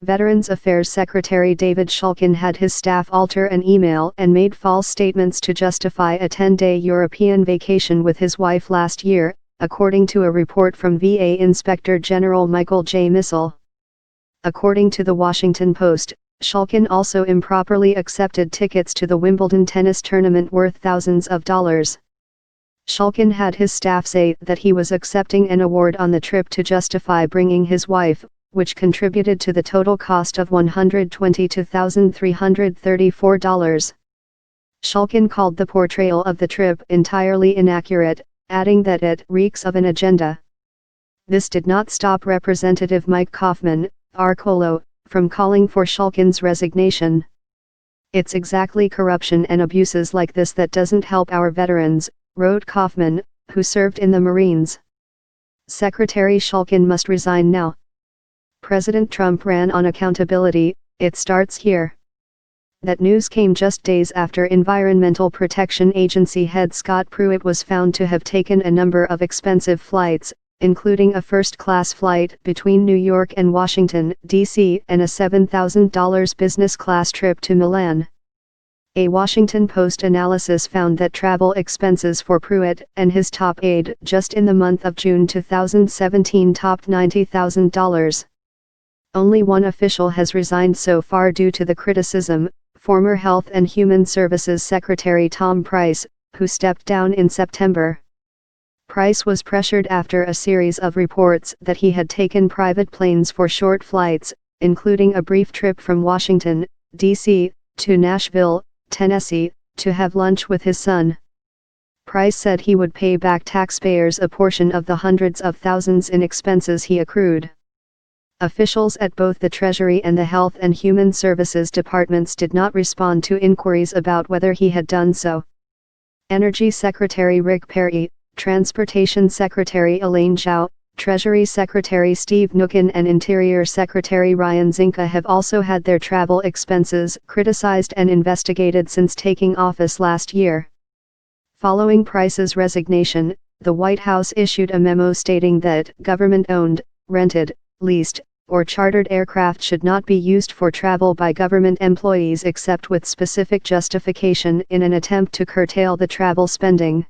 Veterans Affairs Secretary David Shulkin had his staff alter an email and made false statements to justify a 10-day European vacation with his wife last year, according to a report from VA Inspector General Michael J. Missel. According to the Washington Post, Shulkin also improperly accepted tickets to the Wimbledon tennis tournament worth thousands of dollars. Shulkin had his staff say that he was accepting an award on the trip to justify bringing his wife, which contributed to the total cost of $122,334. Shulkin called the portrayal of the trip entirely inaccurate, adding that it reeks of an agenda. This did not stop Representative Mike Kaufman, Arcolo, from calling for Shulkin's resignation. "It's exactly corruption and abuses like this that doesn't help our veterans," wrote Kaufman, who served in the Marines. "Secretary Shulkin must resign now. President Trump ran on accountability, it starts here." That news came just days after Environmental Protection Agency head Scott Pruitt was found to have taken a number of expensive flights, including a first-class flight between New York and Washington, D.C. and a $7,000 business-class trip to Milan. A Washington Post analysis found that travel expenses for Pruitt and his top aide just in the month of June 2017 topped $90,000. Only one official has resigned so far due to the criticism, former Health and Human Services Secretary Tom Price, who stepped down in September. Price was pressured after a series of reports that he had taken private planes for short flights, including a brief trip from Washington, D.C., to Nashville, Tennessee, to have lunch with his son. Price said he would pay back taxpayers a portion of the hundreds of thousands in expenses he accrued. Officials at both the Treasury and the Health and Human Services departments did not respond to inquiries about whether he had done so. Energy Secretary Rick Perry, Transportation Secretary Elaine Chao, Treasury Secretary Steve Mnuchin and Interior Secretary Ryan Zinke have also had their travel expenses criticized and investigated since taking office last year. Following Price's resignation, the White House issued a memo stating that government-owned, rented, leased, or chartered aircraft should not be used for travel by government employees except with specific justification in an attempt to curtail the travel spending.